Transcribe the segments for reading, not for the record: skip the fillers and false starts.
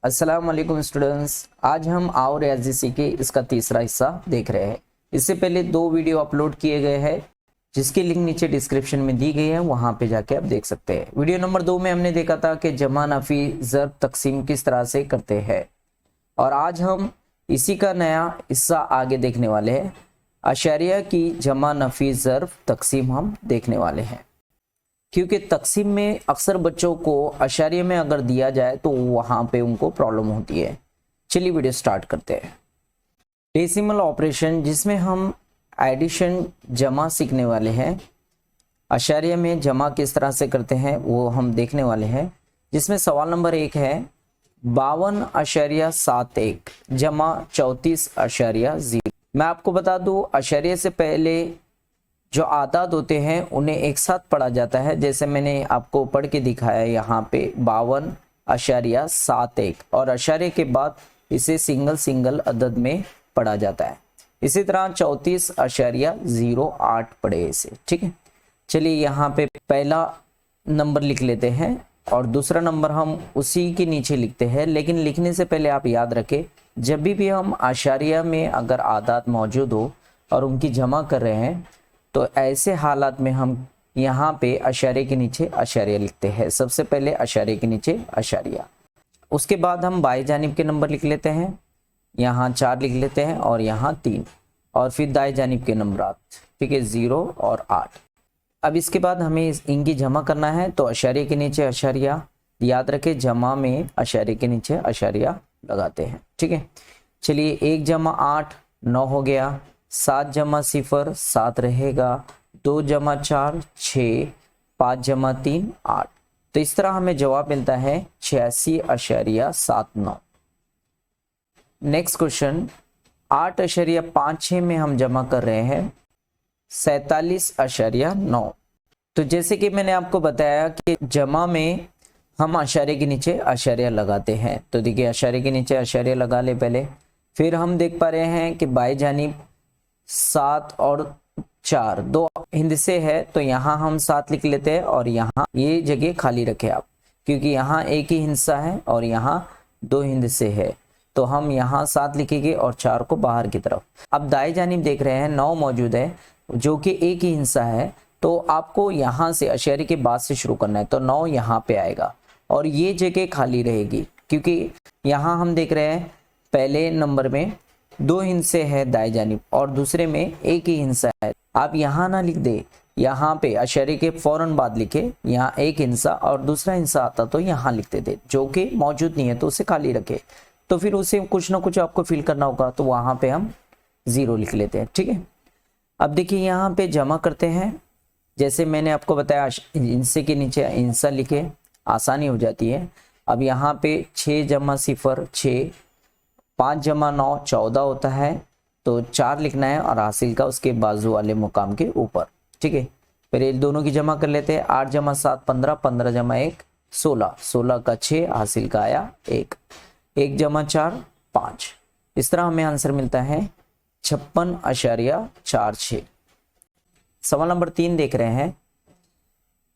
अस्सलाम वालेकुम स्टूडेंट्स। आज हम और रियाजी के इसका तीसरा हिस्सा देख रहे हैं। इससे पहले 2 वीडियो अपलोड किए गए हैं जिसकी लिंक नीचे डिस्क्रिप्शन में दी गई है, वहां पे जाके आप देख सकते हैं। वीडियो नंबर 2 में हमने देखा था कि जमा नफी ज़र्ब तकसीम किस तरह से करते हैं, और आज हम इसी का नया हिस्सा आगे देखने वाले हैं। अशरिया की जमा नफी ज़र्ब तकसीम हम देखने वाले हैं, क्योंकि तकसीम में अक्सर बच्चों को अशरिया में अगर दिया जाए तो वहाँ पे उनको प्रॉब्लम होती है। चलिए वीडियो स्टार्ट करते हैं। डेसिमल ऑपरेशन, जिसमें हम एडिशन जमा सीखने वाले हैं। अशरिया में जमा किस तरह से करते हैं वो हम देखने वाले हैं, जिसमें सवाल नंबर 1 है 52.71 जमा 34.0। मैं आपको बता दूं, अशरिया से पहले जो आदाद होते हैं उन्हें एक साथ पढ़ा जाता है। जैसे मैंने आपको पढ़ के दिखाया यहाँ पे 52.71 और अशरिया के बाद इसे सिंगल अदद में पढ़ा जाता है। इसी तरह 34.08 पढ़े इसे, ठीक है। चलिए यहाँ पे पहला नंबर लिख लेते हैं और दूसरा नंबर हम उसी के नीचे लिखते हैं। लेकिन लिखने से पहले आप याद रखें, जब भी हम अशरिया में अगर आदाद मौजूद हो और उनकी जमा कर रहे हैं तो ऐसे हालात में हम यहाँ पे अशरिया के नीचे अशरिया लिखते हैं। सबसे पहले अशरिया के नीचे अशरिया, उसके बाद हम बाएं जानिब के नंबर लिख लेते हैं। यहाँ 4 लिख लेते हैं और यहाँ 3, और फिर दाएं जानिब के नंबरात, ठीक है, 0 और 8। अब इसके बाद हमें इनकी जमा करना है, तो अशरिया के नीचे अशरिया, याद रखें जमा में अशरिया के नीचे अशरिया लगाते हैं, ठीक है। चलिए 1 जमा 8 9 हो गया, 7 जमा 0 7 रहेगा, 2 जमा 4 6, 5 जमा 3 8। तो इस तरह हमें जवाब मिलता है 86.79। नेक्स्ट क्वेश्चन 8.56 में हम जमा कर रहे हैं 47.9। तो जैसे कि मैंने आपको बताया कि जमा में हम अशरिया के नीचे अशरिया लगाते हैं, तो देखिए अशरिया के नीचे अशरिया लगा ले पहले। फिर हम देख पा रहे हैं कि बाएं जानिब 7 और 4 2 हिंदसे है, तो यहाँ हम 7 लिख लेते हैं और यहाँ ये जगह खाली रखें आप, क्योंकि यहाँ एक ही हिंसा है और यहाँ 2 हिंदसे है, तो हम यहाँ 7 लिखेंगे और 4 को बाहर की तरफ। अब दाएं जानिब देख रहे हैं 9 मौजूद है जो कि एक ही हिंसा है, तो आपको यहाँ से अशरिया के बाद से शुरू करना है, तो 9 यहाँ पे आएगा और ये जगह खाली रहेगी, क्योंकि यहाँ हम देख रहे हैं पहले नंबर में 2 हिंसे है दाएं जानिब और दूसरे में एक ही हिंसा है। आप यहाँ ना लिख दे, यहाँ पे अशरिया के फौरन बाद लिखे, यहाँ एक हिंसा और दूसरा हिंसा आता तो यहाँ लिखते थे, जो कि मौजूद नहीं है तो उसे खाली रखे, तो फिर उसे कुछ ना कुछ आपको फिल करना होगा, तो वहाँ पे हम 0 लिख लेते हैं, ठीक है। अब देखिए यहाँ पे जमा करते हैं, जैसे मैंने आपको बताया हिंसे के नीचे हिंसा लिखे, आसानी हो जाती है। अब यहाँ पे 6 जमा 0 6, 5 जमा 9 14 होता है, तो 4 लिखना है और हासिल का उसके बाजू वाले मुकाम के ऊपर, ठीक है। फिर ये दोनों की जमा कर लेते हैं। 8 जमा 7 15, 15 जमा 1 16, 16 का 6, हासिल का आया 1, 1 जमा 4 5। इस तरह हमें आंसर मिलता है 56.46। सवाल नंबर 3 देख रहे हैं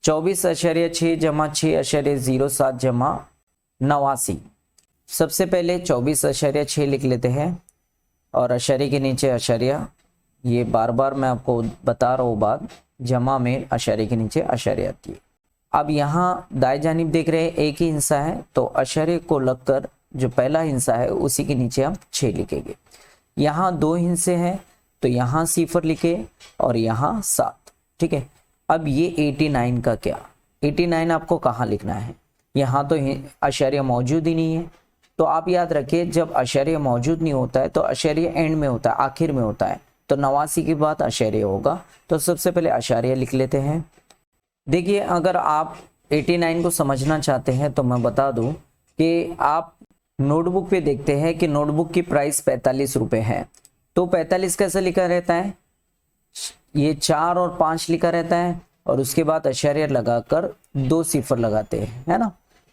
24.6 जमा 6.07 जमा 89। सबसे पहले 24.6 लिख लेते हैं और अशरिया के नीचे अशरिया, ये बार बार मैं आपको बता रहा हूँ बात, जमा में अशरिया के नीचे अशरिया आती है। अब यहाँ दाएं जानिब देख रहे हैं एक ही हिंसा है, तो अशरिया को लगकर जो पहला हिंसा है उसी के नीचे हम 6 लिखेंगे। यहाँ 2 हिंसे हैं, तो यहाँ 0 लिखे और यहाँ 7, ठीक है। अब ये 89 का क्या, 89 आपको कहाँ लिखना है, यहाँ तो अशरिया मौजूद ही नहीं है, तो आप याद रखिए जब अशरिया मौजूद नहीं होता है तो अशरिया एंड में होता है, आखिर में होता है, तो 89 के बाद अशरिया होगा, तो सबसे पहले अशरिया लिख लेते हैं। देखिए अगर आप 89 को समझना चाहते हैं तो मैं बता दूं कि आप नोटबुक पे देखते हैं कि नोटबुक की प्राइस 45 रुपये है, तो 45 कैसे लिखा रहता है, ये 4 और 5 लिखा रहता है और उसके बाद अशरिया लगाकर 2 0 लगाते हैं, है ना।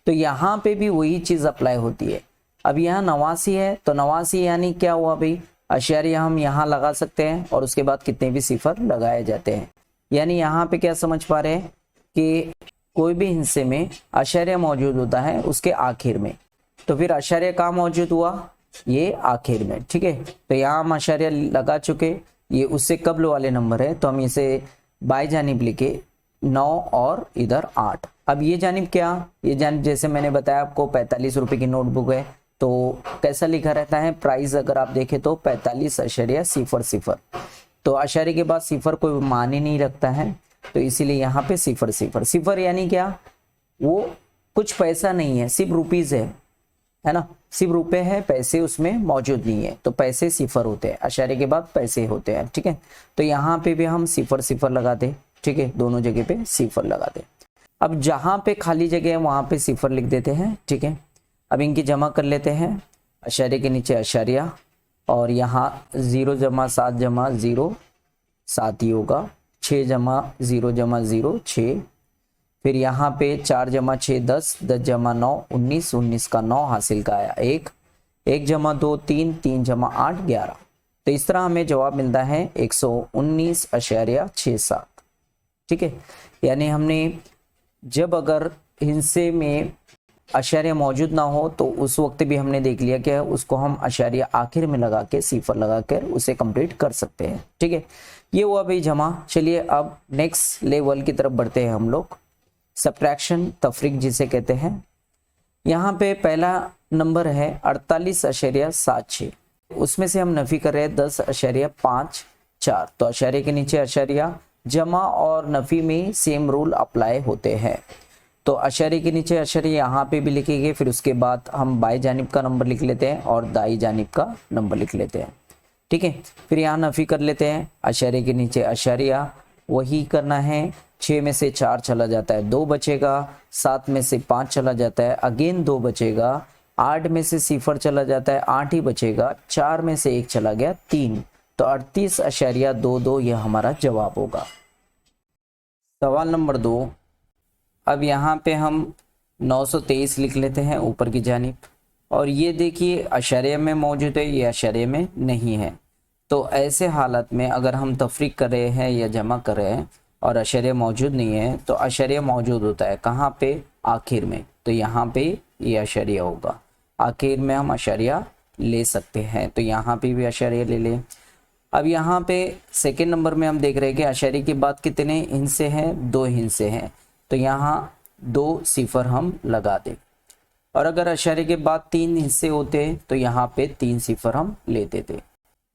तो यहाँ पे भी वही चीज़ अप्लाई होती है। अब यहाँ 89 है, तो 89 यानी क्या हुआ भाई, अशरिया हम यहाँ लगा सकते हैं और उसके बाद कितने भी 0 लगाए जाते हैं। यानी यहाँ पे क्या समझ पा रहे हैं कि कोई भी हिस्से में अशरिया मौजूद होता है उसके आखिर में, तो फिर आशार्य कहाँ मौजूद हुआ, ये आखिर में। ठीक है, तो यहाँ हम आशार्य लगा चुके, ये उससे कबल वाले नंबर है, तो हम इसे बाई जानिब लिखे 9 और इधर 8। अब ये जानिब क्या, ये जानिब जैसे मैंने बताया आपको 45 रुपए की नोटबुक है, तो कैसा लिखा रहता है प्राइस, अगर आप देखें तो 45.00। तो आशार्य के बाद सिफर कोई मान ही नहीं रखता है, तो इसीलिए यहाँ पे सिफर सिफर सिफर यानी क्या, वो कुछ पैसा नहीं है, सिर्फ रुपीज है ना, सिर्फ रुपए है, पैसे उसमें मौजूद नहीं है, तो पैसे सिफर होते हैं, आशार्य के बाद पैसे होते हैं। ठीक है, तो यहाँ पे भी हम सिफर सिफर लगाते। ठीक है, दोनों जगह पे सिफर लगाते। अब जहाँ पे खाली जगह है वहां पे सिफर लिख देते हैं। ठीक है, अब इनकी जमा कर लेते हैं, आशार्य के नीचे आशार्य, और यहाँ 0 जमा 7 जमा 0 7 ही होगा, 6 जमा 0 जमा 0 6, फिर यहाँ पे 4 जमा 6 10, 10 जमा 9 19, 19 का 9 हासिल का आया 1, 1 जमा 2 3, 3 जमा 8 11। तो इस तरह हमें जवाब मिलता है 119.67। ठीक है, यानी हमने जब अगर हिस्से में आशार्य मौजूद ना हो तो उस वक्त भी हमने देख लिया कि उसको हम आशार्य आखिर में लगा के सिफर लगा कर उसे कंप्लीट कर सकते हैं। ठीक है, ये हुआ भाई जमा। चलिए अब नेक्स्ट लेवल की तरफ बढ़ते हैं हम लोग, सब्ट्रैक्शन तफरीक जिसे कहते हैं। यहाँ पे पहला नंबर है 48.76, उसमें से हम नफी कर रहे हैं 10.54। तो आशार्य के नीचे आशार्य, जमा और नफी में सेम रूल अप्लाई होते हैं, तो आशार्य के नीचे आशार्य यहाँ पे भी लिखेंगे, फिर उसके बाद हम बाई जानिब का नंबर लिख लेते हैं और दाई जानिब का नंबर लिख लेते हैं। ठीक है, फिर यहाँ नफी कर लेते हैं, आशार्य के नीचे आशार्य, वही करना है, 6 में से 4 चला जाता है 2 बचेगा, 7 में से 5 चला जाता है अगेन 2 बचेगा, 8 में से सिफर चला जाता है 8 ही बचेगा, 4 में से 1 चला गया 3, तो 38.22 यह हमारा जवाब होगा। सवाल नंबर 2, अब यहाँ पे हम 923 लिख लेते हैं ऊपर की जानिब, और ये देखिए आशार्य में मौजूद है, ये आशार्य में नहीं है। तो ऐसे हालत में अगर हम तफरीक कर रहे हैं या जमा कर रहे हैं और आशार्य मौजूद नहीं है, तो आशार्य मौजूद होता है कहाँ पे, आखिर में, तो यहाँ पे ये आशार्य होगा, आखिर में हम आशार्य ले सकते हैं, तो यहाँ पे भी आशार्य ले लें। अब यहाँ पे सेकेंड नंबर में हम देख रहे हैं कि आशार्य के बाद कितने हिस्से हैं, 2 हिस्से हैं, तो यहाँ 2 सिफर हम लगा दें, और अगर आशार्य के बाद 3 हिस्से होते तो यहाँ पे 3 सिफर हम लेते थे।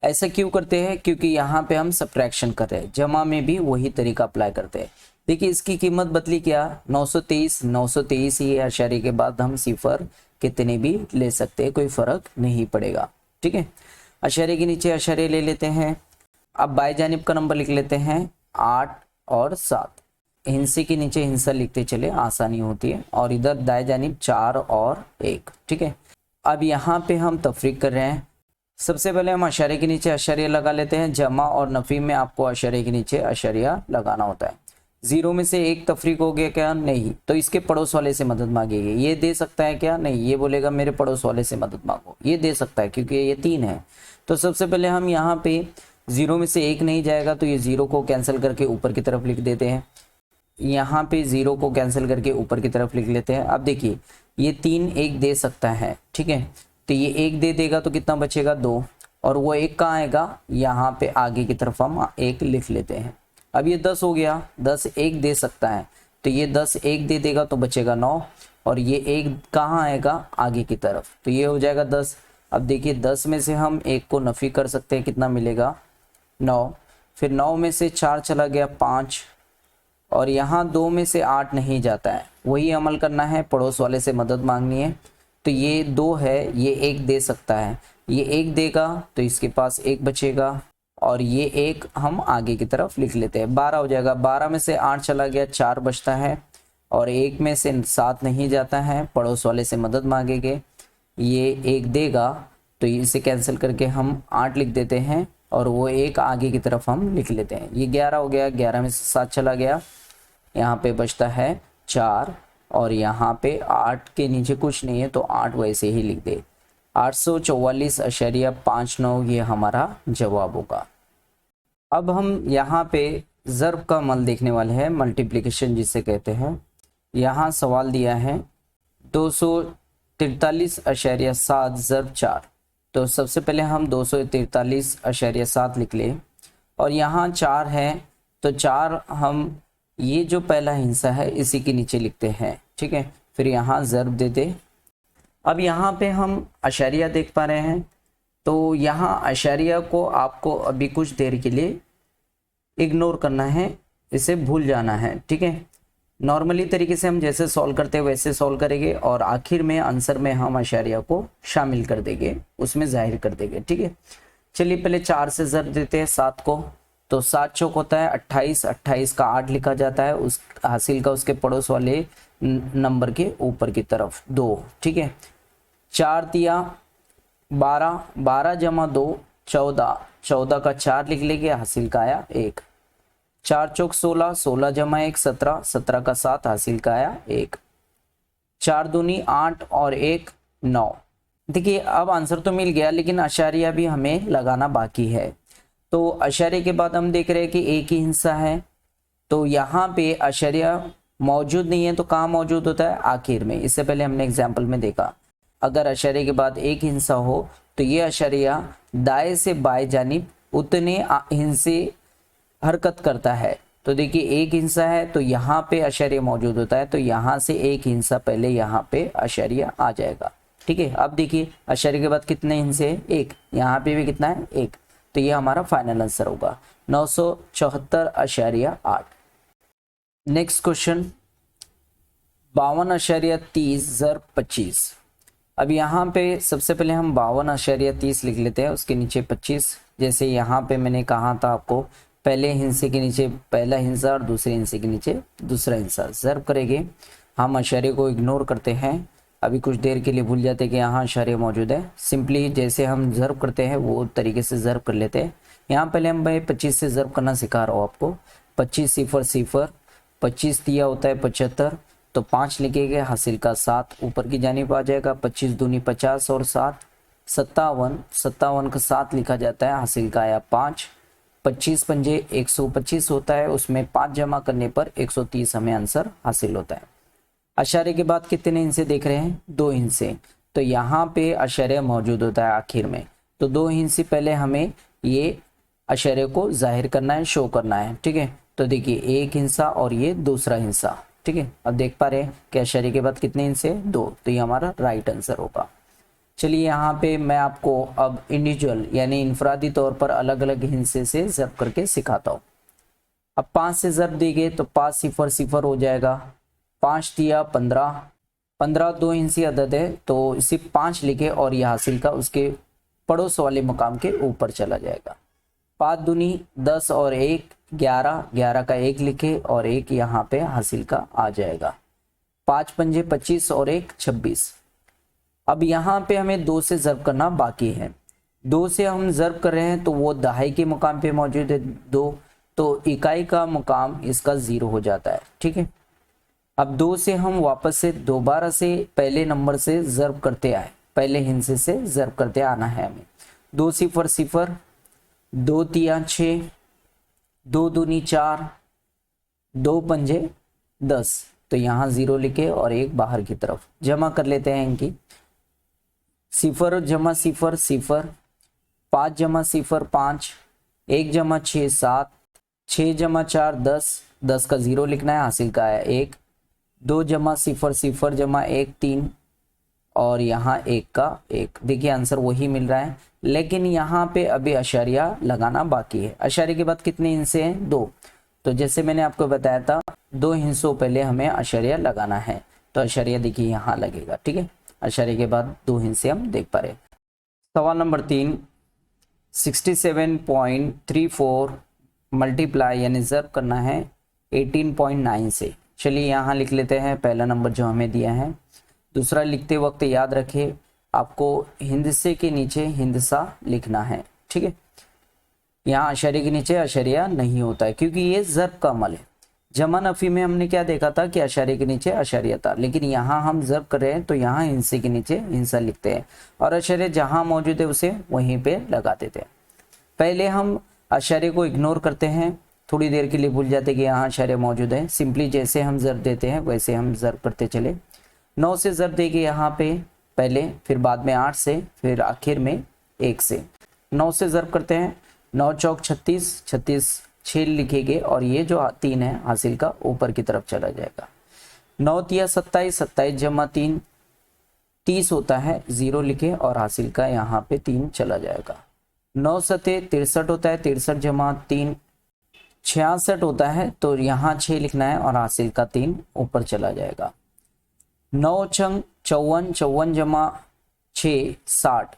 ऐसा क्यों करते हैं, क्योंकि यहाँ पे हम सब्ट्रैक्शन कर रहे हैं, जमा में भी वही तरीका अप्लाई करते हैं। देखिए इसकी कीमत बदली क्या, 923 ही है, आशार्य के बाद हम सिफर कितने भी ले सकते हैं, कोई फर्क नहीं पड़ेगा। ठीक है, आशार्य के नीचे आशार्य ले लेते हैं। अब बाई जानिब का नंबर लिख लेते हैं 8 और 7, हिंसे के नीचे हिंसा लिखते चले, आसानी होती है, और इधर दाएं जानिब 4 और 1। ठीक है, अब यहाँ पे हम तफरीक कर रहे हैं। सबसे पहले हम आशार्य के नीचे आशार्य लगा लेते हैं, जमा और नफी में आपको आशार्य के नीचे आशार्य लगाना होता है। 0 में से 1 तफरीक हो गया क्या, नहीं, तो इसके पड़ोस वाले से मदद मांगेगी, ये दे सकता है क्या, नहीं, ये बोलेगा मेरे पड़ोस वाले से मदद मांगो, ये दे सकता है क्योंकि ये 3 है। तो सबसे पहले हम यहाँ पे 0 में से 1 नहीं जाएगा, तो ये 0 को कैंसिल करके ऊपर की तरफ लिख देते हैं, यहाँ पे 0 को कैंसिल करके ऊपर की तरफ लिख लेते हैं। अब देखिए ये 3 1 दे सकता है, ठीक है, तो ये 1 दे देगा तो कितना बचेगा 2, और वो 1 कहाँ आएगा, यहाँ पे आगे की तरफ हम 1 लिख लेते हैं। अब ये 10 हो गया, 10 1 दे सकता है, तो ये 10 1 दे देगा तो बचेगा 9, और ये 1 कहाँ आएगा, आगे की तरफ, तो ये हो जाएगा 10। अब देखिए 10 में से हम 1 को नफी कर सकते हैं, कितना मिलेगा 9, फिर 9 में से 4 चला गया 5, और यहाँ 2 में से 8 नहीं जाता है, वही अमल करना है, पड़ोस वाले से मदद मांगनी है। तो ये 2 है, ये 1 दे सकता है, ये 1 देगा तो इसके पास 1 बचेगा, और ये 1 हम आगे की तरफ लिख लेते हैं, 12 हो जाएगा। 12 में से 8 चला गया, 4 बचता है, और 1 में से 7 नहीं जाता है, पड़ोस वाले से मदद मांगेंगे, ये 1 देगा तो इसे कैंसिल करके हम 8 लिख देते हैं, और वो 1 आगे की तरफ हम लिख लेते हैं। ये 11 हो गया, 11 में से 7 चला गया, यहाँ पे बचता है 4, और यहाँ पे 8 के नीचे कुछ नहीं है तो 8 वैसे ही लिख दे। 844.59 ये हमारा जवाब होगा। अब हम यहाँ पे ज़र्ब का अमल देखने वाले हैं, मल्टीप्लिकेशन जिसे कहते हैं। यहाँ सवाल दिया है 243.7 ज़रब 4। तो सबसे पहले हम 243.7 लिख ले और यहाँ 4 है तो 4 हम ये जो पहला हिस्सा है इसी के नीचे लिखते हैं, ठीक है। फिर यहाँ ज़रब दे दे। अब यहाँ पे हम अशारिया देख पा रहे हैं, तो यहाँ अशारिया को आपको अभी कुछ देर के लिए इग्नोर करना है, इसे भूल जाना है, ठीक है। नॉर्मली तरीके से हम जैसे सॉल्व करते हैं वैसे सॉल्व करेंगे और आखिर में आंसर में हम अशारिया को शामिल कर देंगे, उसमें जाहिर कर देंगे, ठीक है। चलिए पहले 4 से ज़रब देते हैं 7 को। तो 7 चौक होता है 28, 28 का 8 लिखा जाता है, उस हासिल का उसके पड़ोस वाले नंबर के ऊपर की तरफ 2, ठीक है। 4 दिया 12, 12 जमा 2 14, 14 का 4 लिख लेंगे, हासिल का आया 1। 4 चौक 16, 16 जमा 1 17, 17 का 7, हासिल का आया 1। 4 दूनी 8 और 1 9। देखिए अब आंसर तो मिल गया लेकिन अशारिया भी हमें लगाना बाकी है। तो अशारिया के बाद हम देख रहे हैं कि एक ही हिस्सा है, तो यहाँ पे अशारिया मौजूद नहीं है तो कहाँ मौजूद होता है, आखिर में। इससे पहले हमने एग्जाम्पल में देखा अगर अशारिया के बाद एक हिस्सा हो तो ये अशारिया दाएं से बाएं जानिब उतने हिस्से हरकत करता है। तो देखिए एक हिस्सा है तो यहाँ पे अशारिया मौजूद होता है, तो यहाँ से एक हिस्सा पहले यहाँ पे अशारिया आ जाएगा, ठीक है। अब देखिए अशारिया के बाद कितने हिस्से हैं, एक, यहाँ पे भी कितना है, एक। तो ये हमारा फाइनल आंसर होगा 974.8। Next question 52.30 ज़रब 25। अब यहाँ पे सबसे पहले हम 52.30 लिख लेते हैं, उसके नीचे 25। जैसे यहाँ पे मैंने कहा था आपको पहले हिस्से के नीचे पहला हिस्सा और दूसरे हिस्से के नीचे दूसरा हिस्सा ज़रब करेंगे। हम अशारिया को इग्नोर करते हैं, अभी कुछ देर के लिए भूल जाते हैं कि यहाँ अशारिया मौजूद है। सिंपली जैसे हम ज़रब करते हैं वो तरीके से ज़रब कर लेते हैं। यहाँ पहले हम भाई 25 से ज़रब करना सिखा रहा हूँ आपको। 25 0 0, 25 दिया होता है 75, तो 5 लिखेंगे, हासिल का 7 ऊपर की जानिब आ जाएगा। 25 दूनी 50 और 7 57, 57 का 7 लिखा जाता है, हासिल का आया 5। 25 पंजे 125 होता है, उसमें 5 जमा करने पर 130 हमें आंसर हासिल होता है। अशारे के बाद कितने हिस्से देख रहे हैं, 2 हिस्से, तो यहाँ पे अशारे मौजूद होता है आखिर में। तो 2 हिस्से पहले हमें ये अशारे को जाहिर करना है, शो करना है, ठीक है। तो देखिए एक हिस्सा और ये दूसरा हिस्सा, ठीक है। अब देख पा रहे हैं कि अशारे के बाद कितने हिस्से, 2, तो ये हमारा राइट आंसर होगा। चलिए यहाँ पे मैं आपको अब इंडिविजुअल यानी इनफरादी तौर पर अलग अलग हिस्से से ज़रब करके सिखाता हूँ। अब 5 से ज़रब देंगे तो 5 0 0 हो जाएगा। 5 दिया 15, 15 2 हिस्से अदद है तो सिर्फ 5 लिखे और यह हासिल का उसके पड़ोस वाले मकाम के ऊपर चला जाएगा। 5 दूनी 10 और 1 11, 11 का 1 लिखे और 1 यहाँ पे हासिल का आ जाएगा। 5 पंजे 25 और 1 26। अब यहाँ पे हमें 2 से ज़रब करना बाकी है। 2 से हम ज़रब कर रहे हैं तो वो दहाई के मुकाम पे मौजूद है 2, तो इकाई का मुकाम इसका 0 हो जाता है, ठीक है। अब 2 से हम वापस से दोबारा से पहले नंबर से ज़रब करते आए, पहले हिस्से से ज़रब करते आना है हमें। 2 0 0, 2 तिया 6, 2 दूनी 4, 2 पंजे 10, तो यहाँ 0 लिखे और 1 बाहर की तरफ जमा कर लेते हैं इनकी। 0 जमा 0 0, 5 जमा 0 5, 1 जमा 6 7, 6 जमा 4 10, 10 का 0 लिखना है, हासिल का है 1। 2 जमा 0 0 जमा 1 3 और यहाँ 1 का 1। देखिए आंसर वही मिल रहा है, लेकिन यहाँ पे अभी अशारिया लगाना बाकी है। अशारिया के बाद कितने हिस्से हैं, 2, तो जैसे मैंने आपको बताया था 2 हिस्सों पहले हमें अशारिया लगाना है, तो अशारिया देखिए यहाँ लगेगा, ठीक है। अशारिया के बाद 2 हिस्से हम देख पा रहे। सवाल नंबर 3, 67.34 मल्टीप्लाई यानी ज़रब करना है 18.9 से। चलिए यहाँ लिख लेते हैं पहला नंबर जो हमें दिया है। दूसरा लिखते वक्त याद रखिए आपको हिंदसे के नीचे हिंदसा लिखना है, ठीक है। यहाँ अशारिया के नीचे अशारिया नहीं होता है क्योंकि ये ज़रब का अमल है। जमा नफ़ी में हमने क्या देखा था कि अशारिया के नीचे अशारिया था, लेकिन यहाँ हम ज़रब कर रहे हैं तो यहाँ हिंसे के नीचे हिंसा लिखते हैं और अशारिया जहाँ मौजूद है उसे वहीं पे लगा देते हैं। पहले हम अशारिया को इग्नोर करते हैं, थोड़ी देर के लिए भूल जाते हैं कि यहाँ अशारिया मौजूद है। सिंपली जैसे हम ज़रब देते हैं वैसे हम ज़रब करते चले। 9 से ज़रब देंगे यहाँ पे पहले, फिर बाद में 8 से, फिर आखिर में 1 से। 9 से ज़र्ब करते हैं, 9 चौक 36, 36 6 लिखेंगे और ये जो 3 है हासिल का ऊपर की तरफ चला जाएगा। 9 तिया 27, 27 जमा 3 30 होता है, 0 लिखे और हासिल का यहाँ पे 3 चला जाएगा। 9 सते 63 होता है, 63 जमा 3 66 होता है, तो यहाँ 6 लिखना है और हासिल का 3 ऊपर चला जाएगा। 9 छंग 54, 54 जमा 6 60।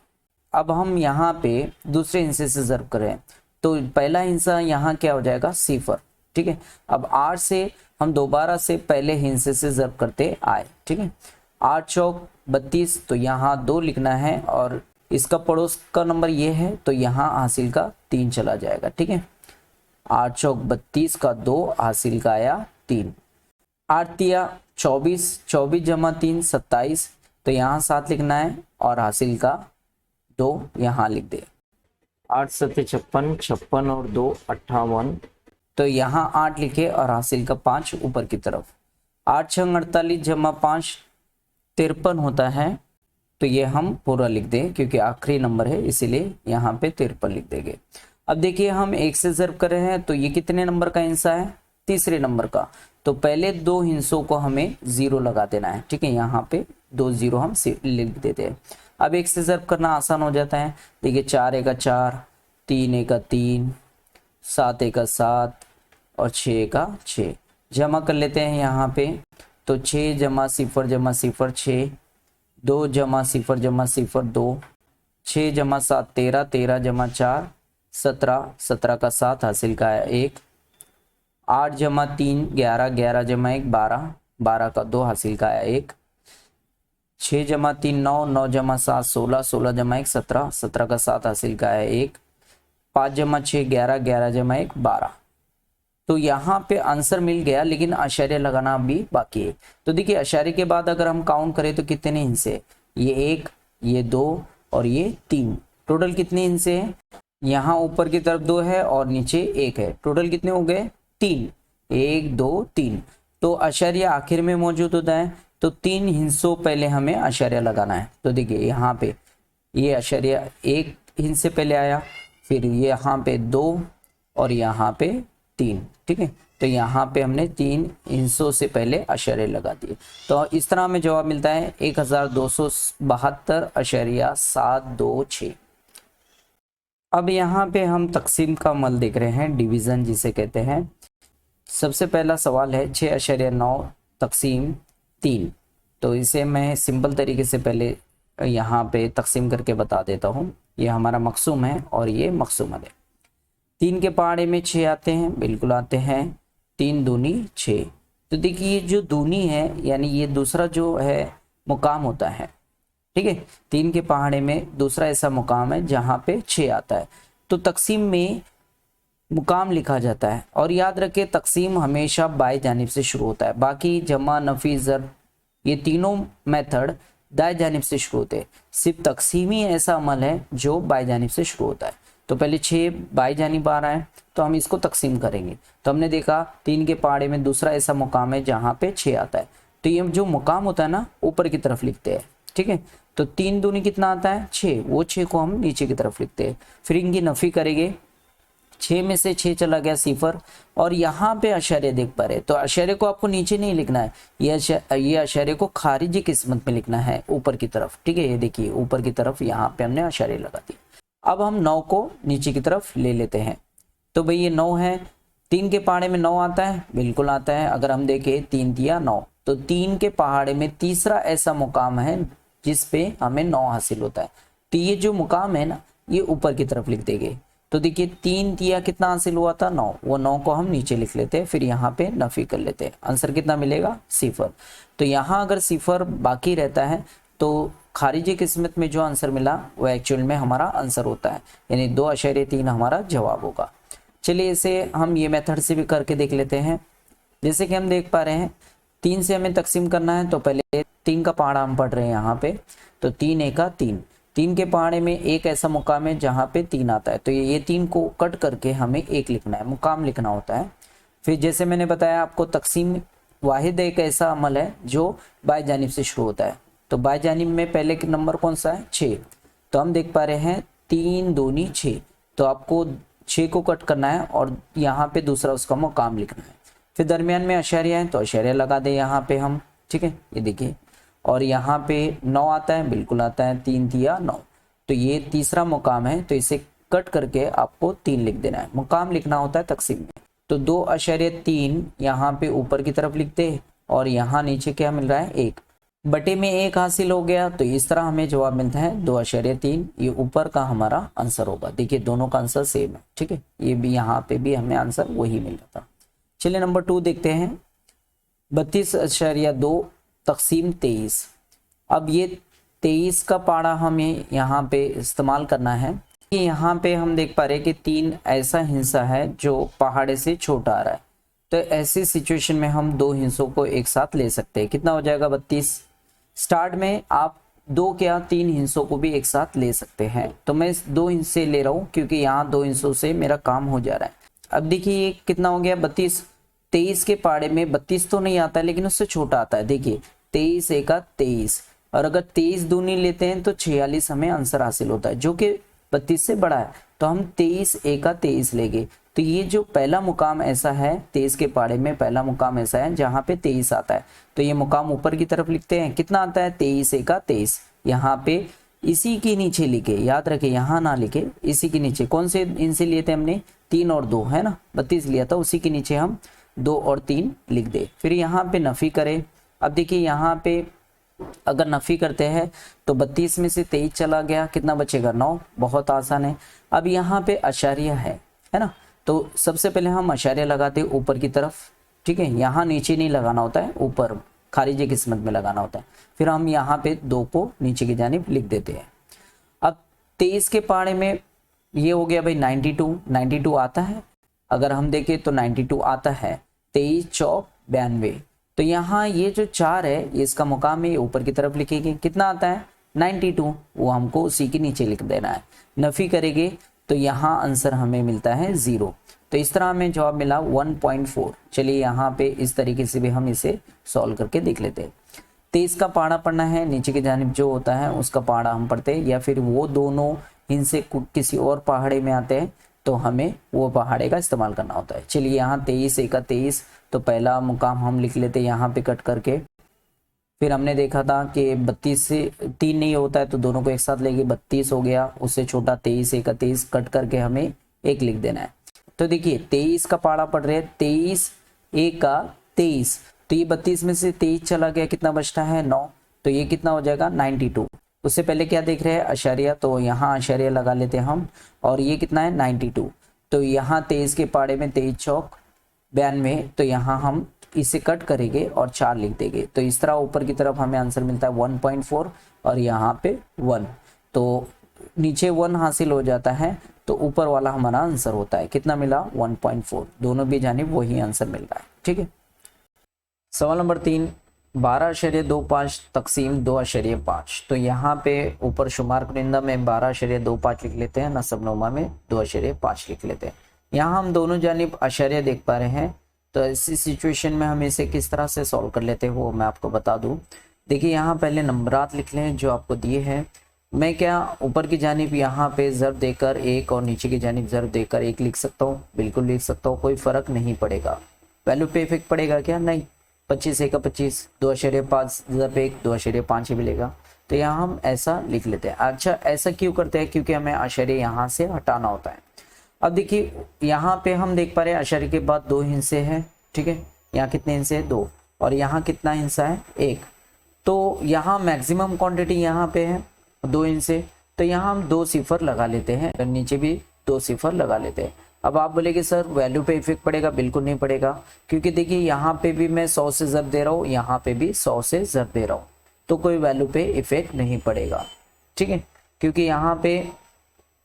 अब हम यहाँ पे दूसरे हिस्से से ज़र्ब करें तो पहला हिस्सा यहाँ क्या हो जाएगा, सिफर। ठीक है, अब 8 से हम दोबारा से पहले हिस्से से ज़र्ब करते आए। ठीक है, 8 चौक 32, तो यहाँ 2 लिखना है और इसका पड़ोस का नंबर ये है, तो यहाँ हासिल का 3 चला जाएगा। ठीक है, 8 चौक 32 का 2, हासिल का आया 3। 8 तिया 24, 24 जमा 3 27, तो यहाँ 7 लिखना है और हासिल का 2 यहाँ लिख दे। 8 सते 56, 56 और 2 58, तो यहाँ 8 लिखे और हासिल का 5 ऊपर की तरफ। 8 छंग 48 जमा 5 53 होता है, तो ये हम पूरा लिख दें क्योंकि आखिरी नंबर है, इसीलिए यहाँ पे 53 लिख देंगे। अब देखिए हम 1 से ज़र्ब कर रहे हैं, तो ये कितने नंबर का हिस्सा है, तीसरे नंबर का, तो पहले 2 हिस्सों को हमें 0 लगा देना है। ठीक है, यहाँ पे 2 0 हम लिख देते हैं। अब 1 से ज़र्ब करना आसान हो जाता है। देखिए 4 एका 4, 3 एका 3, 7 एका 7 और 6 एका 6। जमा कर लेते हैं यहाँ पे, तो 6 जमा 0 जमा 0 6, 2 जमा 0 जमा 0 2, 6 जमा 7 13, 13 जमा 4 17, 17 का 7 हासिल का 1, 8 जमा 3 11, 11 जमा 1 12, 12 का 2 हासिल का 1, 6 जमा 3 9, 9 जमा 7 16, 16 जमा 1 17, 17 का 7 हासिल का 1, 5 जमा 6 11, 11 जमा 1 12। तो यहाँ पे आंसर मिल गया, लेकिन आशार्य लगाना भी बाकी है। तो देखिए आशार्य के बाद अगर हम काउंट करें तो कितने हिस्से, ये 1, ये 2 और ये 3, टोटल कितने हिस्से हैं, यहाँ ऊपर की तरफ 2 है और नीचे 1 है, टोटल कितने हो गए 3, 1 2 3। तो आशार्य आखिर में मौजूद होता है, तो 3 हिस्सों पहले हमें आशार्य लगाना है। तो देखिए यहाँ पे ये आशार्य 1 हिस्से पहले आया, फिर ये यहाँ पे 2 और यहाँ पे 3। ठीक है, तो यहाँ पे हमने 3 हिस्सों से पहले आशार्य लगा दिए। तो इस तरह हमें जवाब मिलता है 1272.726। अब यहाँ पे हम तकसीम का अमल देख रहे हैं, डिवीज़न जिसे कहते हैं। सबसे पहला सवाल है 6.9 तकसीम 3। तो इसे मैं सिंपल तरीके से पहले यहाँ पे तकसीम करके बता देता हूँ। ये हमारा मकसूम है और ये मकसूमल है। 3 के पहाड़े में 6 आते हैं, बिल्कुल आते हैं, 3 दूनी 6। तो देखिए जो दूनी है यानी ये दूसरा जो है मुकाम होता है। ठीक है, 3 के पहाड़े में दूसरा ऐसा मुकाम है जहाँ पे 6 आता है, तो तकसीम में मुकाम लिखा जाता है। और याद रखें तकसीम हमेशा बाएं जानिब से शुरू होता है, बाकी जमा नफी ज़र्ब ये तीनों मेथड दाएं जानिब से शुरू होते हैं। सिर्फ तकसीम ही ऐसा अमल है जो बाएं जानिब से शुरू होता है। तो पहले 6 बाएं जानिब आ रहा है, तो हम इसको तकसीम करेंगे। तो हमने देखा 3 के पहाड़े में दूसरा ऐसा मुकाम है जहाँ पे 6 आता है, तो ये जो मुकाम होता है ना ऊपर की तरफ लिखते हैं। ठीक है, तो 3 दूनी कितना आता है 6, वो 6 को हम नीचे की तरफ लिखते हैं। फिर इनकी नफी करेंगे, 6 में से 6 चला गया 0, और यहाँ पे आशार्य देख पा रहे, तो आशार्य को आपको नीचे नहीं लिखना है, ये आशार्य को खारिजी किस्मत में लिखना है ऊपर की तरफ। ठीक है, ये देखिए ऊपर की तरफ यहाँ पे हमने आशार्य लगा दिया। अब हम 9 को नीचे की तरफ ले लेते हैं। तो भाई ये 9 है, 3 के पहाड़े में 9 आता है, बिल्कुल आता है। अगर हम देखें 3 दिया 9, तो 3 के पहाड़े में तीसरा ऐसा मुकाम है जिस पे हमें 9 हासिल होता है, तो ये जो मुकाम है ना ये ऊपर की तरफ लिख देंगे। तो देखिए 3 दिया कितना हासिल हुआ था 9, वो 9 को हम नीचे लिख लेते हैं, फिर यहाँ पे नफी कर लेते हैं। आंसर कितना मिलेगा 0। तो यहाँ अगर 0 बाकी रहता है तो खारिजी किस्मत में जो आंसर मिला वो एक्चुअल में हमारा आंसर होता है, यानी 2.3 हमारा जवाब होगा। चलिए इसे हम ये मेथड से भी करके देख लेते हैं। जैसे कि हम देख पा रहे हैं 3 से हमें तकसीम करना है, तो पहले 3 का पहाड़ा हम पढ़ रहे हैं यहाँ पे, तो 3 एका 3, 3 के पहाड़े में एक ऐसा मुकाम है जहाँ पे 3 आता है, तो ये 3 को कट करके हमें 1 लिखना है, मुकाम लिखना होता है। फिर जैसे मैंने बताया आपको तकसीम वाहिद एक ऐसा अमल है जो बाएं जानिब से शुरू होता है, तो बाएं जानिब में पहले नंबर कौन सा है 6, तो हम देख पा रहे हैं 3 दूनी 6, तो आपको 6 को कट करना है और यहाँ पे दूसरा उसका मुकाम लिखना है। फिर दरमियान में अशारिया है तो अशारिया लगा दे यहाँ पे हम, ठीक है, ये देखिए। और यहाँ पे 9 आता है, बिल्कुल आता है, 3 दिया 9, तो ये तीसरा मुकाम है, तो इसे कट करके आपको 3 लिख देना है। मुकाम लिखना होता है तकसीम में, तो 2.3 यहाँ पे ऊपर की तरफ लिख दे और यहाँ नीचे क्या मिल रहा है 1 बटे में 1 हासिल हो गया। तो इस तरह हमें जवाब मिलता है 2.3, ये ऊपर का हमारा आंसर होगा। देखिए दोनों का आंसर सेम है, ठीक है, ये भी यहाँ पे भी हमें आंसर वही मिल रहा था। चलिए नंबर 2 देखते हैं, 32.2 तकसीम 23। अब ये 23 का पाड़ा हमें यहाँ पे इस्तेमाल करना है। यहाँ पे हम देख पा रहे हैं कि 3 ऐसा हिस्सा है जो पहाड़े से छोटा आ रहा है, तो ऐसी सिचुएशन में हम 2 हिस्सों को एक साथ ले सकते हैं। कितना हो जाएगा 32। स्टार्ट में आप 2 क्या 3 हिस्सों को भी एक साथ ले सकते हैं, तो मैं 2 हिस्से ले रहा हूँ क्योंकि यहाँ 2 हिस्सों से मेरा काम हो जा रहा है। अब देखिए ये कितना हो गया 32। 23 के पाड़े में 32 तो नहीं आता है लेकिन उससे छोटा आता है। देखिए 23 एका 23, और अगर 23 दूनी लेते हैं तो 46 हमें आंसर हासिल होता है, जो कि 32 से बड़ा है, तो हम 23 एका 23 लेंगे। तो ये जो पहला मुकाम ऐसा है 23 के पाड़े में, पहला मुकाम ऐसा है जहाँ पे 23 आता है, तो ये मुकाम ऊपर की तरफ लिखते हैं। कितना आता है 23 एका 23, यहाँ पे इसी के नीचे लिखे, याद रखे यहाँ ना लिखे, इसी के नीचे। कौन से इनसे लिए थे हमने 3 और 2 है ना, 32 लिया था, उसी के नीचे हम 2 और 3 लिख दे। फिर यहाँ पे नफी करें। अब देखिए यहाँ पे अगर नफी करते हैं तो 32 में से 23 चला गया, कितना बचेगा 9, बहुत आसान है। अब यहाँ पे अशारिया है ना, तो सबसे पहले हम अशारिया लगाते हैं ऊपर की तरफ, ठीक है, यहाँ नीचे नहीं लगाना होता है, ऊपर खारिजी किस्मत में लगाना होता है। फिर हम यहाँ पे 2 को नीचे की जानिब लिख देते हैं। अब 23 के पाड़े में ये हो गया भाई 92 आता है, अगर हम देखें तो 92 आता है, 23 चौक 92, तो यहाँ ये जो 4 है ये इसका मुकाम है, ऊपर की तरफ लिखेंगे। कितना आता है 92, वो हमको उसी के नीचे लिख देना है। नफी करेंगे तो यहाँ आंसर हमें मिलता है 0, तो इस तरह हमें जवाब मिला 1.4। चलिए यहाँ पे इस तरीके से भी हम इसे सॉल्व करके देख लेते हैं। 23 का पाड़ा पढ़ना है, नीचे की जानिब जो होता है उसका पाड़ा हम पढ़ते हैं, या फिर वो दोनों इनसे किसी और पहाड़े में आते हैं तो हमें वो पहाड़े का इस्तेमाल करना होता है। चलिए यहाँ 23 एका 23, तो पहला मुकाम हम लिख लेते हैं यहाँ पे कट करके। फिर हमने देखा था कि 32 से 3 नहीं होता है तो दोनों को एक साथ लेके 32 हो गया, उससे छोटा 23 एका 23 कट करके हमें 1 लिख देना है। तो देखिए 23 का पाड़ा पढ़ रहे हैं, 23 एका 23, तो ये 32 में से 23 चला गया, कितना बचता है 9, तो ये कितना हो जाएगा 92। उससे पहले क्या देख रहे हैं अशारिया, तो यहाँ अशारिया लगा लेते हैं हम, और ये कितना है 92, तो यहाँ 23 के पाड़े में 23 चौक 92, तो यहाँ हम इसे कट करेंगे और 4 लिख देंगे। तो इस तरह ऊपर की तरफ हमें आंसर मिलता है 1.4 और यहाँ पे 1, तो नीचे 1 हासिल हो जाता है, तो ऊपर वाला हमारा आंसर होता है। कितना मिला 1.4, दोनों भी जानिब वही आंसर मिल रहा है, ठीक है। सवाल नंबर 3, 12.25 तकसीम 2.5, तो यहाँ पे ऊपर शुमार कुनिंदा में 12.25 लिख लेते हैं, नसबनुमा में 2.5 लिख लेते हैं। यहाँ हम दोनों जानिब अशरिया देख पा रहे हैं, तो ऐसी सिचुएशन में हम इसे किस तरह से सॉल्व कर लेते हैं वो मैं आपको बता दूं। देखिए यहाँ पहले नंबरात लिख लें जो आपको दिए हैं। मैं क्या ऊपर की जानिब यहाँ पे ज़र्ब देकर 1 और नीचे की जानिब ज़र्ब देकर 1 लिख सकता हूँ, बिल्कुल लिख सकता हूँ, कोई फ़र्क नहीं पड़ेगा। वैल्यू पे इफेक्ट पड़ेगा क्या, नहीं। 25 एका 25, 2.5 ज़र्ब 1 2.5 ही मिलेगा, तो यहाँ हम ऐसा लिख लेते हैं। अच्छा ऐसा क्यों करते हैं, क्योंकि हमें अशरे यहाँ से हटाना होता है। अब देखिए यहाँ पे हम देख पा रहे हैं अशरे के बाद 2 हिस्से हैं, ठीक है, यहाँ कितने हिस्से हैं 2, और यहाँ कितना हिस्सा है 1, तो यहाँ मैक्सिमम क्वांटिटी यहाँ पे है 2 हिस्से, तो यहाँ हम 2 सिफर लगा लेते हैं, तो नीचे भी 2 सिफर लगा लेते हैं। अब आप बोलेंगे सर वैल्यू पे इफेक्ट पड़ेगा, बिल्कुल नहीं पड़ेगा, क्योंकि देखिए यहाँ पे भी मैं 100 से ज़र्ब दे रहा हूँ, यहाँ पे भी 100 से ज़र्ब दे रहा हूँ, तो कोई वैल्यू पे इफेक्ट नहीं पड़ेगा, ठीक है, क्योंकि यहाँ पे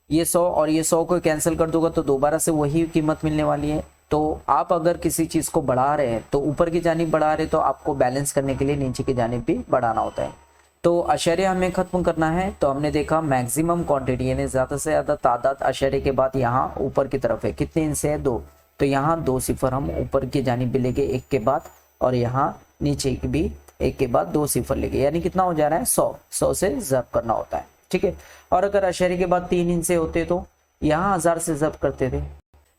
ये 100 और ये 100 को कैंसिल कर दूंगा तो दोबारा से वही कीमत मिलने वाली है। तो आप अगर किसी चीज़ को बढ़ा रहे हैं तो ऊपर की जानिब बढ़ा रहे हैं, तो आपको बैलेंस करने के लिए नीचे की जानिब भी बढ़ाना होता है। तो अशरे हमें ख़त्म करना है, तो हमने देखा मैक्सिमम क्वांटिटी यानी ज़्यादा से ज़्यादा तादाद अशरे के बाद यहाँ ऊपर की तरफ है, कितने हिस्से हैं 2, तो यहाँ 2 सिफर हम ऊपर की जानिब भी लेंगे 1 के बाद, और यहाँ नीचे की भी एक के बाद 2 सिफर लेके, यानी कितना हो जा रहा है 100 से ज़ब्त करना होता है, ठीक है। और अगर अशर्य के बाद 3 हिस्से होते तो यहाँ 1000 से ज़ब्त करते थे।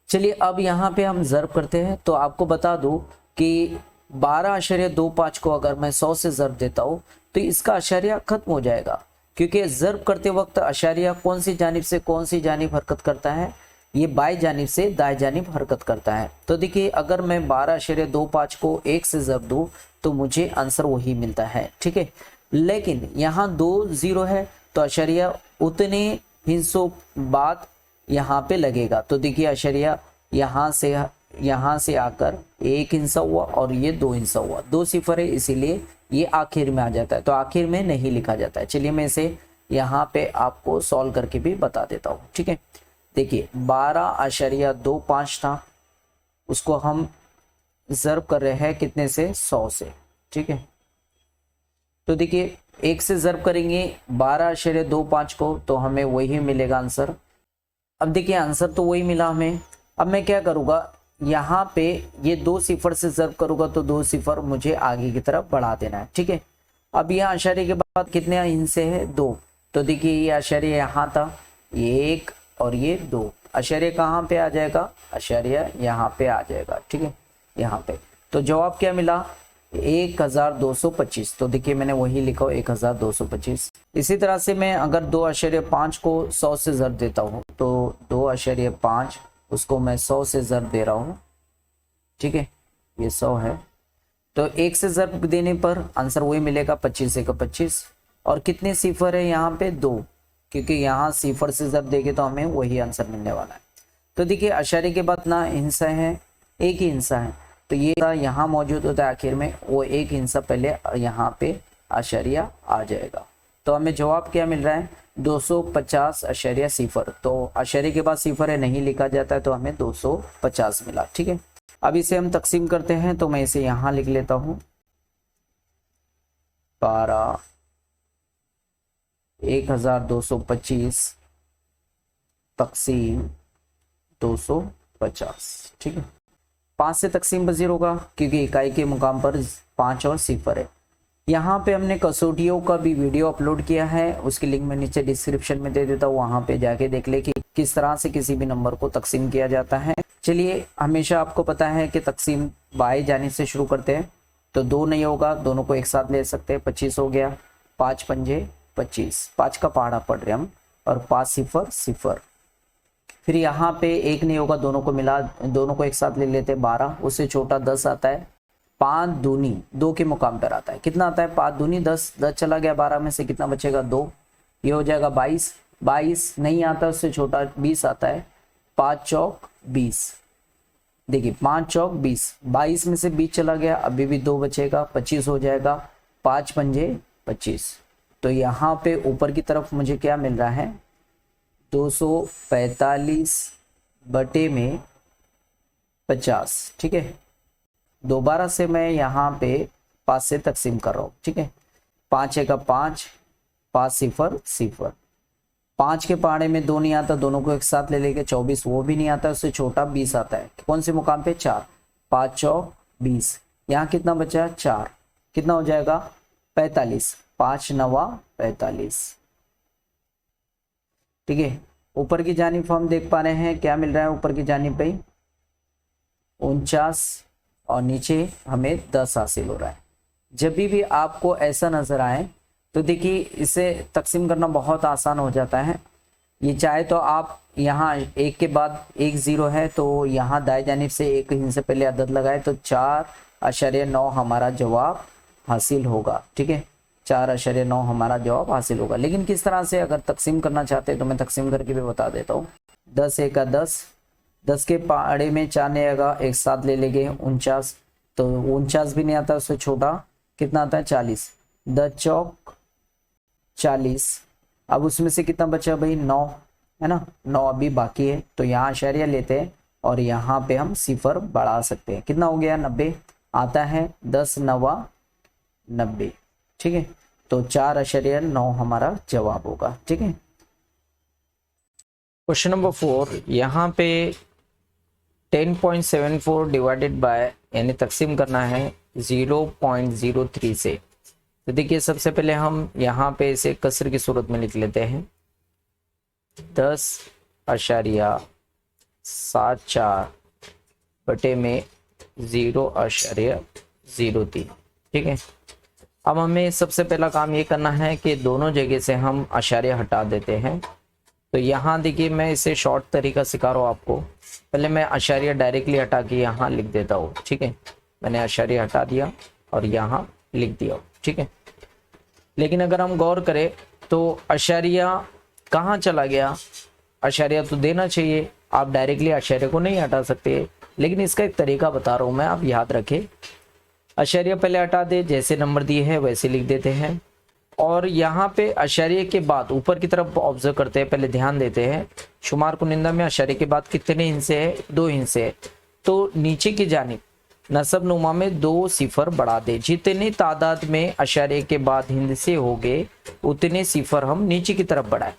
चलिए अब यहाँ पे हम ज़ब्त करते हैं। तो आपको बता दूं कि 12.25 को अगर मैं 100 से ज़ब्त देता हूँ तो इसका अशर्या खत्म हो जाएगा, क्योंकि ज़ब्त करते वक्त अशर्या कौन सी जानिब से कौन सी जानिब हरकत करता है, ये बाएं जानिब से दाएं जानिब हरकत करता है। तो देखिए अगर मैं 12.25 को 1 से ज़ब्त दूँ तो मुझे आंसर वही मिलता है, ठीक है। लेकिन यहाँ 2 0 है तो अशर्या उतने हिस्सों बाद यहाँ पे लगेगा। तो देखिए अशर्या यहाँ से आकर 1 हिस्सा हुआ और ये 2 हिस्सा हुआ, 2 सिफर है इसीलिए ये आखिर में आ जाता है, तो आखिर में नहीं लिखा जाता है। चलिए मैं इसे यहाँ पे आपको सॉल्व करके भी बता देता हूँ, ठीक है। देखिए 12.25 था, उसको हम ज़र्ब कर रहे हैं कितने से 100 से, ठीक है। तो देखिए 1 से ज़र्ब करेंगे 12.25 को तो हमें वही मिलेगा आंसर। अब देखिए आंसर तो वही मिला हमें। अब मैं क्या करूँगा, यहाँ पे ये 2 सिफर से ज़र्ब करूँगा तो 2 सिफर मुझे आगे की तरफ बढ़ा देना है, ठीक है। अब यहाँ अशर्य के बाद कितने हिस्से हैं 2, तो देखिए ये अशर्य यहाँ था, ये 1 और ये 2, अशर्य कहाँ पे आ जाएगा, अशर्य यहाँ पे आ जाएगा, ठीक है, यहाँ पे। तो जवाब क्या मिला 1225। तो देखिए मैंने वही लिखा 1225। इसी तरह से मैं अगर 2.5 को 100 से ज़र्ब देता हूँ तो 2.5 उसको मैं 100 से ज़र्ब दे रहा हूँ, ठीक है, ये 100 है। तो 1 से ज़र्ब देने पर आंसर वही मिलेगा 25 1 25। और कितने सिफर है यहाँ पे 2, क्योंकि यहाँ सिफर से ज़र्ब देंगे तो हमें वही आंसर मिलने वाला है। तो देखिए अशर्य के बाद ना हिस्सा है, एक ही हिस्सा है, तो ये यहाँ मौजूद होता है आखिर में, वो एक हिस्सा पहले यहाँ पे अशर्या आ जाएगा। तो हमें जवाब क्या मिल रहा है 250.0। तो अशर्य के बाद सिफर है नहीं लिखा जाता है तो हमें 250 मिला, ठीक है। अब इसे हम तकसीम करते हैं, तो मैं इसे यहाँ लिख लेता हूँ 12,1225 तकसीम 250, ठीक है। 5 से तकसीम पज़ीर होगा क्योंकि इकाई के मुकाम पर 5 और सिफर है। यहाँ पे हमने कसौटियों का भी वीडियो अपलोड किया है, उसकी लिंक मैं नीचे डिस्क्रिप्शन में दे देता हूँ, वहाँ पे जाके देख ले कि किस तरह से किसी भी नंबर को तकसीम किया जाता है। चलिए हमेशा आपको पता है कि तकसीम बाएं जानिब से शुरू करते हैं, तो 2 नहीं होगा, दोनों को एक साथ ले सकते हैं। 25 हो गया, 5 पंजे 25, 5 का पहाड़ा पढ़ रहे हम, और 5 सिफर सिफर। फिर यहाँ पे 1 नहीं होगा, दोनों को मिला, दोनों को एक साथ ले लेते हैं 12, उससे छोटा 10 आता है, 5 दूनी 2 के मुकाम पर आता है, कितना आता है 5 दूनी 10, 10 चला गया 12 में से, कितना बचेगा 2, ये हो जाएगा 22, 22 नहीं आता, उससे छोटा 20 आता है, 5 चौक 20, देखिए 5 चौक 20, 22 में से 20 चला गया, अभी भी 2 बचेगा, 25 हो जाएगा, 5 पंजे 25। तो यहाँ पे ऊपर की तरफ मुझे क्या मिल रहा है 245 बटे में 50, ठीक है। दोबारा से मैं यहाँ पे 5 से तकसीम कर रहा हूँ, ठीक है। 5 का 5, 5 सिफर सिफर, 5 के पहाड़े में 2 नहीं आता, दोनों को एक साथ ले लेके 24, वो भी नहीं आता, उससे छोटा 20 आता है, कौन से मुकाम पे 4, 5 चौक 20, यहाँ कितना बचा 4, कितना हो जाएगा 45, 5 नवा 45, ठीक है। ऊपर की जानिब हम देख पा रहे हैं क्या मिल रहा है ऊपर की जानिब पे 49 और नीचे हमें 10 हासिल हो रहा है। जब भी आपको ऐसा नजर आए तो देखिए इसे तकसीम करना बहुत आसान हो जाता है। ये चाहे तो आप यहाँ 1 के बाद 1 0 है तो यहाँ दाएं जानिब से 1 हिस्से पहले अदद लगाए तो 4.9 हमारा जवाब हासिल होगा, ठीक है। 4.9 हमारा जवाब हासिल होगा। लेकिन किस तरह से अगर तकसीम करना चाहते हैं तो मैं तकसीम करके भी बता देता हूँ। 10 1 10, 10 के पहाड़े में 4 नहीं आएगा, एक साथ ले लेंगे 49, तो 49 भी नहीं आता, उससे छोटा कितना आता है 40, 10 चौक 40, अब उसमें से कितना बचा भाई 9 है ना, 9 अभी बाकी है, तो यहाँ अशर्या लेते हैं और यहाँ पे हम सिफर बढ़ा सकते हैं, कितना हो गया 90 आता है, 10 नवा 90, ठीक है। तो 4.9 हमारा जवाब होगा, ठीक है। क्वेश्चन नंबर 4, यहाँ पे 10.74 डिवाइडेड बाय यानी तकसीम करना है 0.03 से, तो देखिए सबसे पहले हम यहाँ पे इसे कसर की सूरत में लिख लेते हैं 10.74 बटे में 0.03। ठीक है, अब हमें सबसे पहला काम ये करना है कि दोनों जगह से हम आशार्य हटा देते हैं। तो यहाँ देखिए मैं इसे शॉर्ट तरीका सिखा रहा हूँ आपको। पहले मैं आशार्य डायरेक्टली हटा के यहाँ लिख देता हूँ। ठीक है, मैंने आशार्य हटा दिया और यहाँ लिख दिया। ठीक है, लेकिन अगर हम गौर करें तो आशार्य कहाँ चला गया? आशार्य तो देना चाहिए, आप डायरेक्टली आशार्य को नहीं हटा सकते, लेकिन इसका एक तरीका बता रहा हूँ मैं, आप याद रखें। आशार्य पहले हटा दे, जैसे नंबर दिए हैं वैसे लिख देते हैं। और यहाँ पे आशार्य के बाद ऊपर की तरफ ऑब्जर्व करते हैं, पहले ध्यान देते हैं। शुमार कुनिंदा में आशार्य के बाद कितने हिस्से है? 2 हिस्से है। तो नीचे की जानिब नसब नुमा में 2 सिफर बढ़ा दे। जितनी तादाद में आशार्य के बाद हिंसे हो गए उतने सिफर हम नीचे की तरफ बढ़ाए,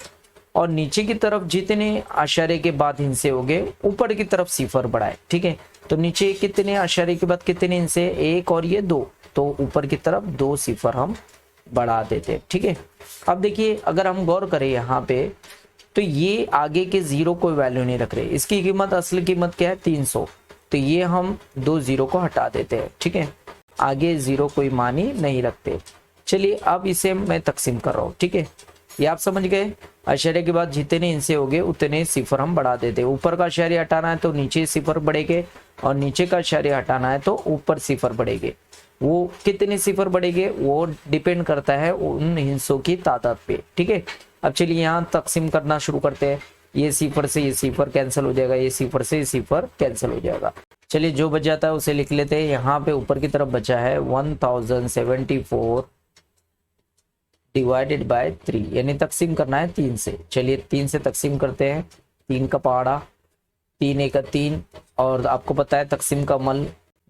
और नीचे की तरफ जितने आशार्य के बाद हिंसे हो गए ऊपर की तरफ सिफर बढ़ाए। ठीक है, तो नीचे कितने आशार्य के बाद कितने हिंसे? 1 और ये 2, तो ऊपर की तरफ 2 सिफर हम बढ़ा देते। ठीक है, अब देखिए अगर हम गौर करें यहाँ पे तो ये आगे के 0 कोई वैल्यू नहीं रख रहे। इसकी कीमत, असली कीमत क्या है? 300। तो ये हम 2 0 को हटा देते हैं। ठीक है, आगे 0 कोई मानी नहीं रखते। चलिए अब इसे मैं तकसीम कर रहा हूँ। ठीक है, ये आप समझ गए। आशार्य के बाद जितने हिस्से हो गए उतने सिफर हम बढ़ा देते। ऊपर का आशार्य हटाना है तो नीचे सिफर बढ़ेंगे, और नीचे का आशार्य हटाना है तो ऊपर सिफर बढ़ेंगे। वो कितने सिफर बढ़ेंगे वो डिपेंड करता है उन हिस्सों की तादाद पे। ठीक है, अब चलिए यहाँ तकसीम करना शुरू करते हैं। ये सिफर से ये सिफर कैंसिल हो जाएगा, ये सिफर से ये सिफर कैंसिल हो जाएगा। चलिए जो बच जाता है उसे लिख लेते हैं। यहाँ पे ऊपर की तरफ बचा है 1074 डिवाइडेड बाय 3, यानी तकसीम करना है 3 से। चलिए 3 से तकसीम करते हैं। 3 का पहाड़ा, 3 1 3, और आपको पता है तकसीम का अमल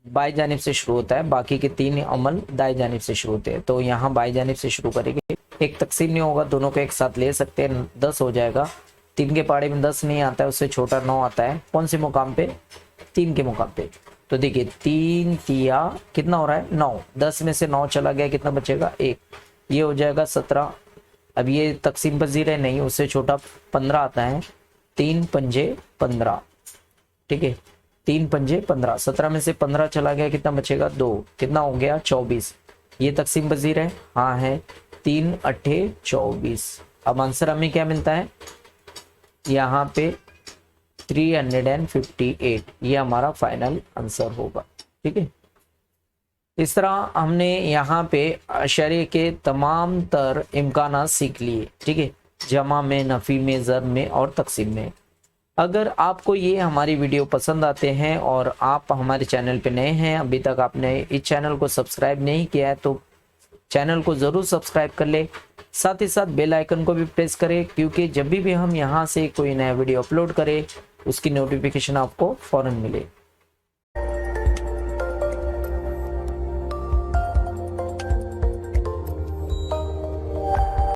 बाई जानिब से शुरू होता है, बाकी के 3 अमल दाई जानिब से शुरू होते हैं। तो यहाँ बाई जानिब से शुरू करेंगे। एक तकसीम नहीं होगा, दोनों को एक साथ ले सकते हैं, 10 हो जाएगा। 3 के पहाड़े में 10 नहीं आता है, उससे छोटा 9 आता है। कौन से मुकाम पे? 3 के मुकाम पे। तो देखिए 3 तिया कितना हो रहा है? 9। 10 में से 9 चला गया, कितना बचेगा? 1। ये हो जाएगा 17। अब ये तकसीम पजीर है नहीं, उससे छोटा 15 आता है। 3 पंजे 15। ठीक है, 3 पंजे 15। 17 में से 15 चला गया, कितना बचेगा? 2। कितना हो गया? 24। ये तकसीम पजीर है? हाँ है। 3 अट्ठे 24। अब आंसर हमें क्या मिलता है? यहाँ पे 358, ये हमारा फाइनल आंसर होगा। ठीक है, इस तरह हमने यहाँ पे आशार्य के तमाम तर इम्कानात सीख लिए। ठीक है, जमा में, नफ़ी में, ज़र में और तकसीम में। अगर आपको ये हमारी वीडियो पसंद आते हैं और आप हमारे चैनल पे नए हैं, अभी तक आपने इस चैनल को सब्सक्राइब नहीं किया है, तो चैनल को ज़रूर सब्सक्राइब कर ले। साथ ही साथ बेल आइकन को भी प्रेस करें, क्योंकि जब भी हम यहाँ से कोई नया वीडियो अपलोड करें उसकी नोटिफिकेशन आपको फ़ौरन मिले।